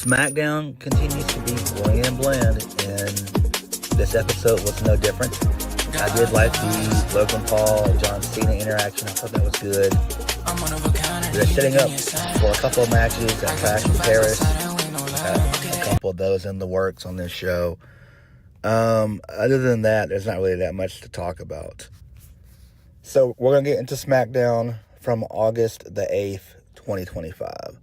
Smackdown continues to be bland and bland, and this episode was no different. I did like the Logan Paul, John Cena interaction. I thought that was good. They're setting up for a couple of matches at Clash in Paris. A couple of those in the works on this show. Other than that, there's not really that much to talk about. So we're going to get into Smackdown from August the 8th, 2025.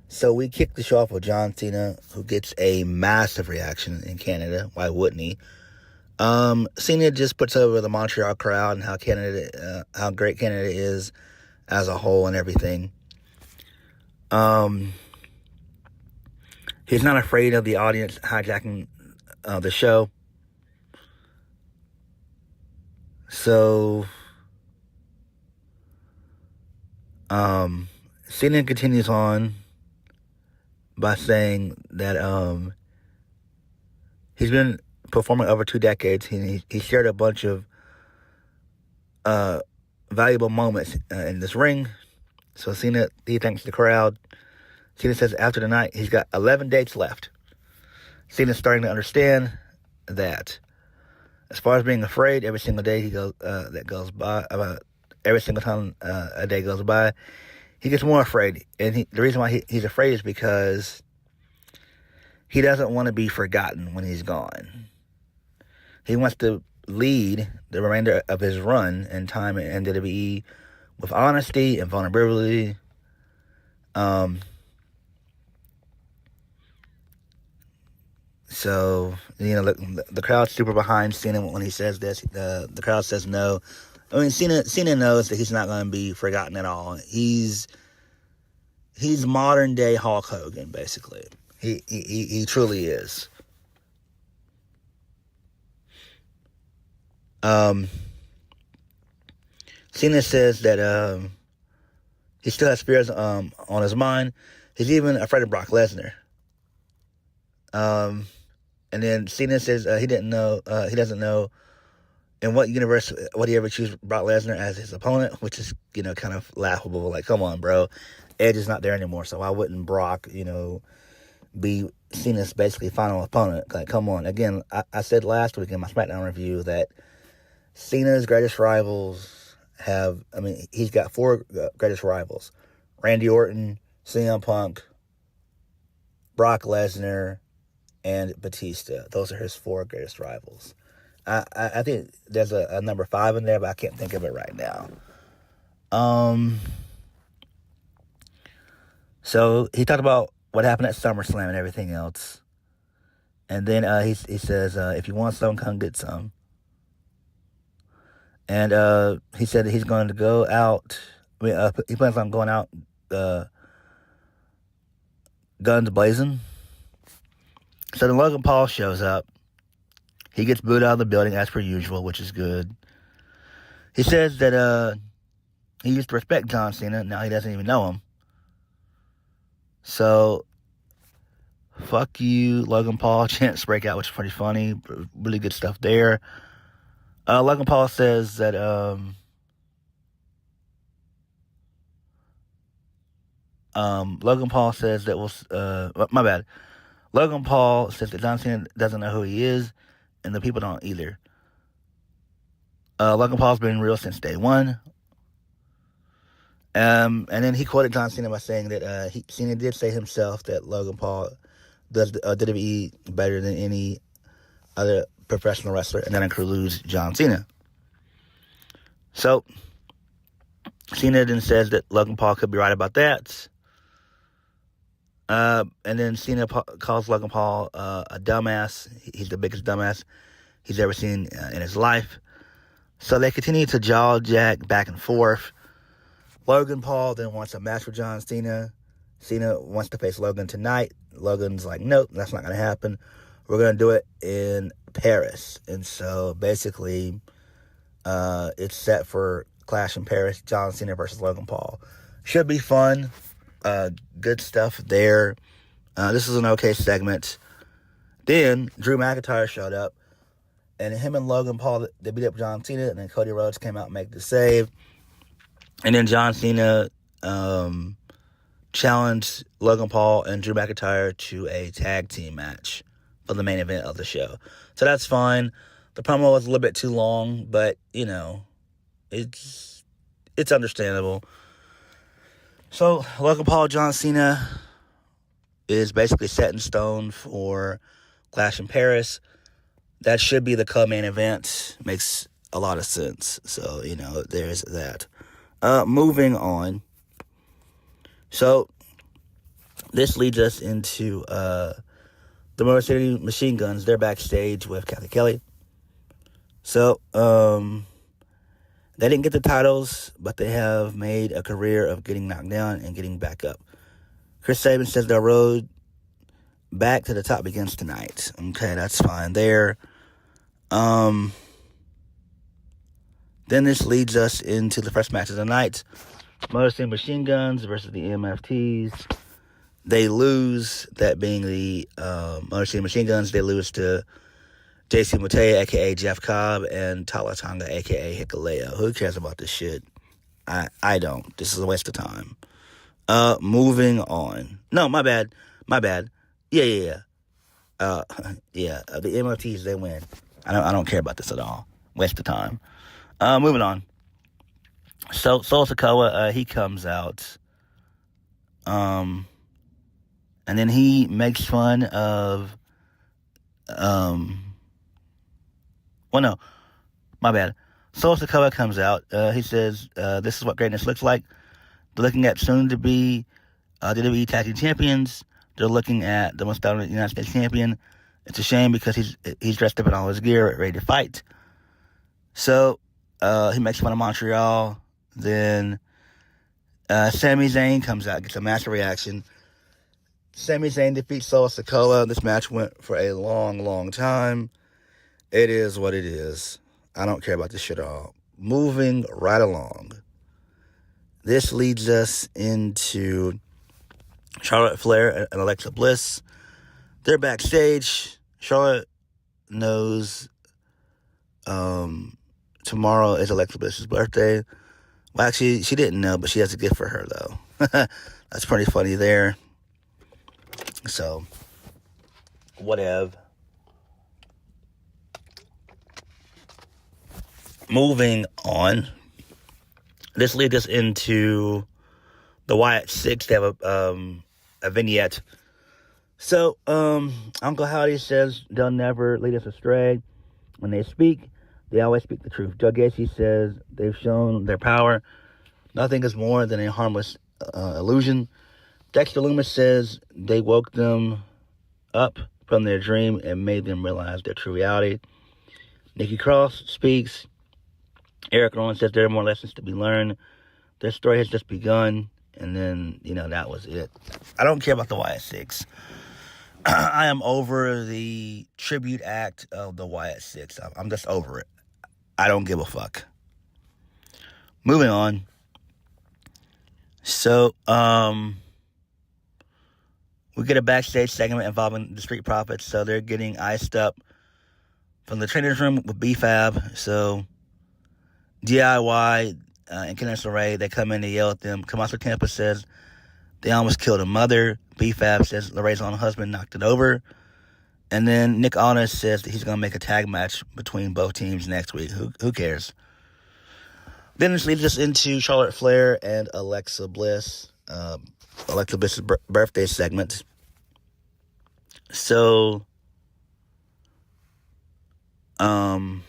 So we kicked the show off with John Cena, who gets a massive reaction in Canada. Why wouldn't he? Cena just puts over the Montreal crowd and how great Canada is as a whole and everything. He's not afraid of the audience hijacking the show. So, Cena continues on by saying that he's been performing over 2 decades. He shared a bunch of valuable moments in this ring. So Cena, he thanks the crowd. Cena says after the night, he's got 11 dates left. Cena's starting to understand that. As far as being afraid, every single day that goes by, every single time a day goes by, he gets more afraid. And the reason why he's afraid is because he doesn't want to be forgotten when he's gone. He wants to lead the remainder of his run and time in WWE with honesty and vulnerability. So, the crowd's super behind Cena when he says this. The crowd says no. I mean, Cena knows that he's not going to be forgotten at all. He's modern day Hulk Hogan, basically. He truly is. Cena says that he still has fears on his mind. He's even afraid of Brock Lesnar. And then Cena says he doesn't know in what universe would he ever choose Brock Lesnar as his opponent, which is, kind of laughable. Like, come on, bro. Edge is not there anymore, so why wouldn't Brock, be Cena's basically final opponent? Like, come on. Again, I said last week in my Smackdown review that Cena's greatest rivals he's got 4 greatest rivals. Randy Orton, CM Punk, Brock Lesnar, and Batista. Those are his 4 greatest rivals. I think there's a number 5 in there, but I can't think of it right now. So he talked about what happened at SummerSlam and everything else. And then he says, if you want some, come get some. And he said that he's going to go out. He plans on going out guns blazing. So then Logan Paul shows up. He gets booed out of the building as per usual, which is good. He says that he used to respect John Cena. Now he doesn't even know him. So, fuck you, Logan Paul. Chants break out, which is pretty funny. Really good stuff there. Logan Paul says that Logan Paul says that my bad. Logan Paul says that John Cena doesn't know who he is, and the people don't either. Logan Paul's been real since day one. And then he quoted John Cena by saying that Cena did say himself that Logan Paul does WWE better than any other professional wrestler, and that includes John Cena. So, Cena then says that Logan Paul could be right about that. And then Cena calls Logan Paul a dumbass. He's the biggest dumbass he's ever seen in his life. So they continue to jaw jack back and forth. Logan Paul then wants a match with John Cena. Cena wants to face Logan tonight. Logan's like, nope, that's not going to happen. We're going to do it in Paris. And so basically, it's set for Clash in Paris, John Cena versus Logan Paul. Should be fun. Good stuff there. This is an okay segment. Then Drew McIntyre showed up, and him and Logan Paul, they beat up John Cena, and then Cody Rhodes came out and made the save. And then John Cena challenged Logan Paul and Drew McIntyre to a tag team match for the main event of the show. So that's fine. The promo was a little bit too long, but, it's understandable. So, Logan Paul, John Cena is basically set in stone for Clash in Paris. That should be the co-main event. Makes a lot of sense. So, there's that. Moving on. So, this leads us into the Motor City Machine Guns. They're backstage with Kathy Kelly. So, they didn't get the titles, but they have made a career of getting knocked down and getting back up. Chris Sabin says their road back to the top begins tonight. Okay, that's fine there. Then this leads us into the first match of the night. Motor City Machine Guns versus the MFTs. They lose, that being the Motor City Machine Guns. They lose to JC Matei, a.k.a. Jeff Cobb, and Tala Tonga, a.k.a. Hikuleo. Who cares about this shit? I don't. This is a waste of time. Moving on. No, my bad. Yeah. The MOTs, they win. I don't care about this at all. Waste of time. Moving on. So, Sol Sikoa, he comes out. And then he makes fun of, no, my bad. Sol Sikoa comes out. He says, this is what greatness looks like. They're looking at soon-to-be WWE Tag Team Champions. They're looking at the most dominant United States champion. It's a shame because he's dressed up in all his gear, ready to fight. So, he makes fun of Montreal. Then, Sami Zayn comes out, gets a massive reaction. Sami Zayn defeats Sol Sikoa. This match went for a long, long time. It is what it is. I don't care about this shit at all. Moving right along. This leads us into Charlotte Flair and Alexa Bliss. They're backstage. Charlotte knows tomorrow is Alexa Bliss's birthday. Well, actually, she didn't know, but she has a gift for her, though. That's pretty funny there. So, whatever. Moving on. This leads us into the Wyatt Six. They have a vignette. So, Uncle Howdy says they'll never lead us astray. When they speak, they always speak the truth. Joe Gacy says they've shown their power. Nothing is more than a harmless illusion. Dexter Lumis says they woke them up from their dream and made them realize their true reality. Nikki Cross speaks. Eric Rowan says there are more lessons to be learned. Their story has just begun. And then, that was it. I don't care about the Wyatt Six. I am over the tribute act of the Wyatt Six. I'm just over it. I don't give a fuck. Moving on. So, we get a backstage segment involving the Street Profits. So they're getting iced up from the trainer's room with B-Fab. So DIY and Candice LeRae, they come in to yell at them. Tommaso Ciampa says they almost killed a mother. B-Fab says LeRae's own husband knocked it over. And then Nick Aldis says that he's going to make a tag match between both teams next week. Who cares? Then this leads us into Charlotte Flair and Alexa Bliss. Alexa Bliss's birthday segment. So, Charlotte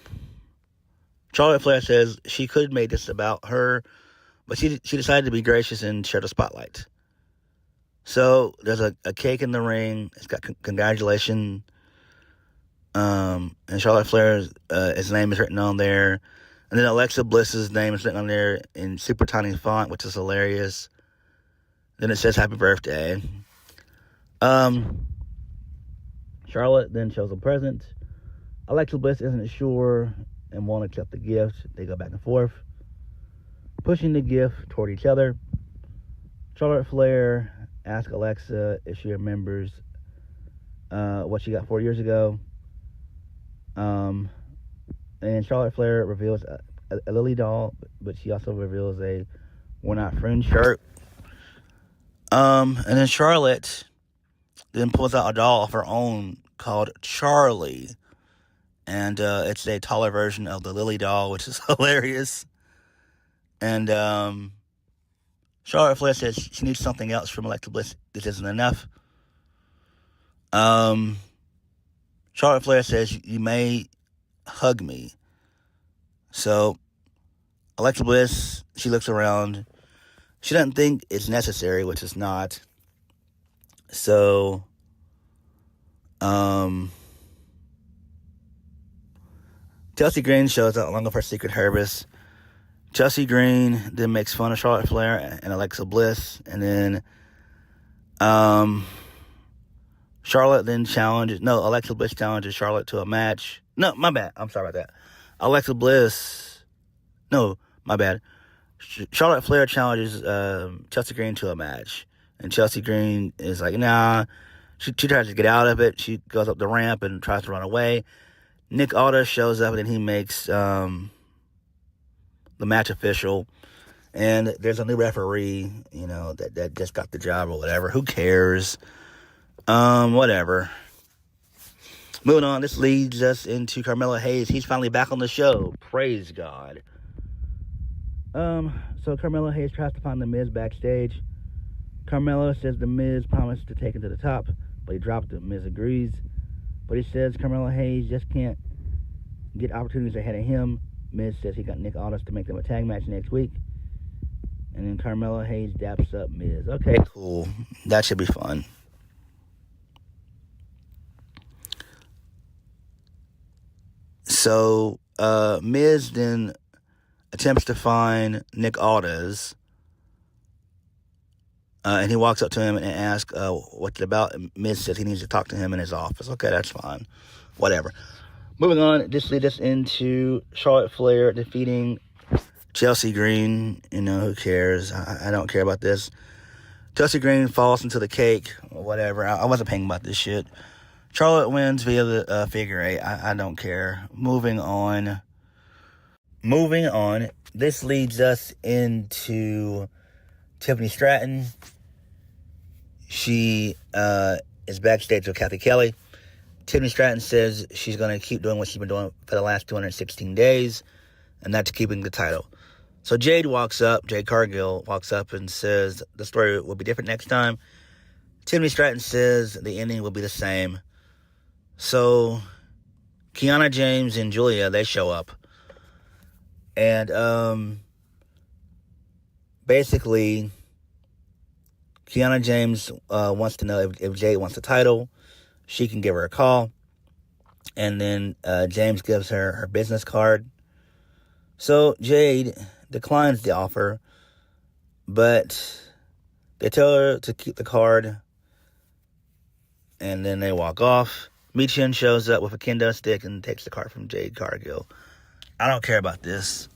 Flair says she could have made this about her, but she decided to be gracious and share the spotlight. So, there's a cake in the ring. It's got congratulations. And Charlotte Flair's his name is written on there. And then Alexa Bliss's name is written on there in super tiny font, which is hilarious. Then it says happy birthday. Charlotte then shows a present. Alexa Bliss isn't sure and won't accept the gift. They go back and forth, pushing the gift toward each other. Charlotte Flair asks Alexa if she remembers what she got 4 years ago. And Charlotte Flair reveals a Lily doll, but she also reveals a "We're Not Friends" shirt. And then Charlotte then pulls out a doll of her own called Charlie. And it's a taller version of the Lily doll, which is hilarious. And Charlotte Flair says she needs something else from Alexa Bliss. This isn't enough. Charlotte Flair says, you may hug me. So Alexa Bliss, she looks around. She doesn't think it's necessary, which it's not. So, Chelsea Green shows up along with her Secret Service. Chelsea Green then makes fun of Charlotte Flair and Alexa Bliss. And then, Alexa Bliss challenges Charlotte to a match. No, my bad. I'm sorry about that. Charlotte Flair challenges Chelsea Green to a match. And Chelsea Green is like, nah. She tries to get out of it. She goes up the ramp and tries to run away. Nick Aldis shows up and then he makes the match official. And there's a new referee, that just got the job or whatever. Who cares? Whatever. Moving on, this leads us into Carmelo Hayes. He's finally back on the show. Praise God. So Carmelo Hayes tries to find The Miz backstage. Carmelo says The Miz promised to take him to the top, but he dropped it. Miz agrees. But he says Carmelo Hayes just can't get opportunities ahead of him. Miz says he got Nick Aldis to make them a tag match next week. And then Carmelo Hayes daps up Miz. Okay, cool. That should be fun. So, Miz then attempts to find Nick Aldis. And he walks up to him and asks what's it about. And Miz says he needs to talk to him in his office. Okay, that's fine. Whatever. Moving on, this leads us into Charlotte Flair defeating Chelsea Green. Who cares? I don't care about this. Chelsea Green falls into the cake. Whatever. I wasn't paying about this shit. Charlotte wins via the figure eight. I don't care. Moving on. This leads us into Tiffany Stratton. She is backstage with Kathy Kelly. Tiffany Stratton says she's going to keep doing what she's been doing for the last 216 days, and that's keeping the title. So Jade Cargill walks up and says the story will be different next time. Tiffany Stratton says the ending will be the same. So Kiana James and Julia, they show up. And basically, Kiana James wants to know if Jade wants the title. She can give her a call. And then James gives her business card. So Jade declines the offer, but they tell her to keep the card. And then they walk off. Michin shows up with a kendo stick and takes the card from Jade Cargill. I don't care about this.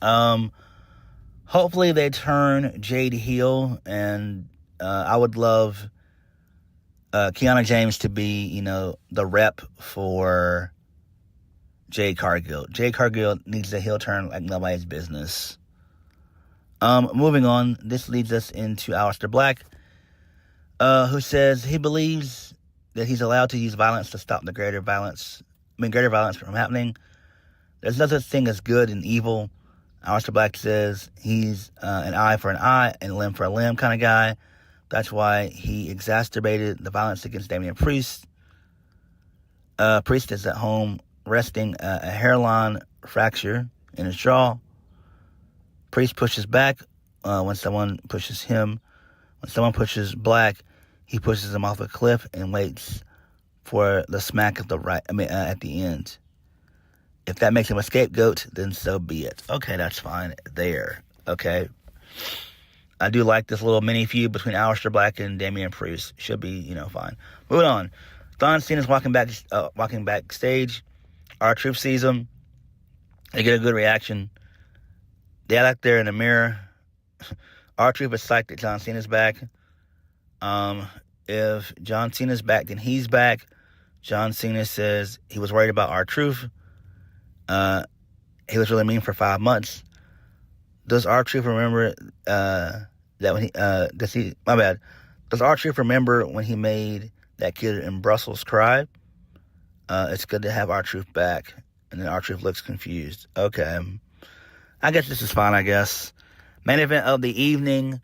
Hopefully they turn Jade heel, and I would love Kiana James to be, the rep for Jade Cargill. Jade Cargill needs a heel turn like nobody's business. Moving on, this leads us into Aleister Black, who says he believes that he's allowed to use violence to stop the greater violence from happening. There's no such thing as good and evil. Aleister Black says he's an eye for an eye and a limb for a limb kind of guy. That's why he exacerbated the violence against Damien Priest. Priest is at home resting a hairline fracture in his jaw. Priest pushes back when someone pushes him. When someone pushes Black, he pushes him off a cliff and waits for the smack at the end. If that makes him a scapegoat, then so be it. Okay, that's fine there. Okay. I do like this little mini feud between Aleister Black and Damien Priest. Should be, fine. Moving on. John Cena's walking backstage. R-Truth sees him. They get a good reaction. They act there in the mirror. R-Truth is psyched that John Cena's back. If John Cena's back, then he's back. John Cena says he was worried about R-Truth. He was really mean for 5 months. Does R-Truth remember that when Does R-Truth remember when he made that kid in Brussels cry? It's good to have R-Truth back. And then R-Truth looks confused. Okay. I guess this is fine, I guess. Main event of the evening,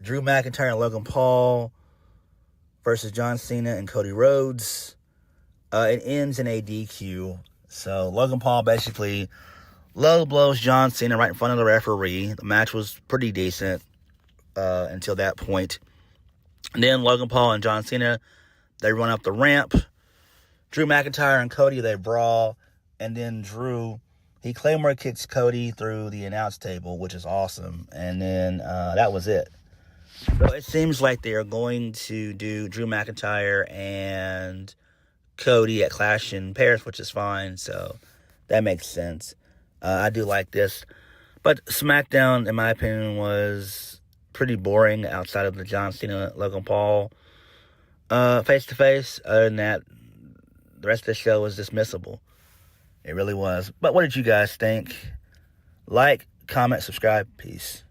Drew McIntyre and Logan Paul versus John Cena and Cody Rhodes. It ends in a DQ. So Logan Paul basically low blows John Cena right in front of the referee. The match was pretty decent until that point. And then Logan Paul and John Cena, they run up the ramp. Drew McIntyre and Cody, they brawl. And then Drew, he Claymore kicks Cody through the announce table, which is awesome. And then that was it. So it seems like they are going to do Drew McIntyre and Cody at Clash in Paris, which is fine. So that makes sense. I do like this. But SmackDown, in my opinion, was pretty boring outside of the John Cena, Logan Paul face-to-face. Other than that, the rest of the show was dismissible. It really was. But what did you guys think? Like, comment, subscribe. Peace.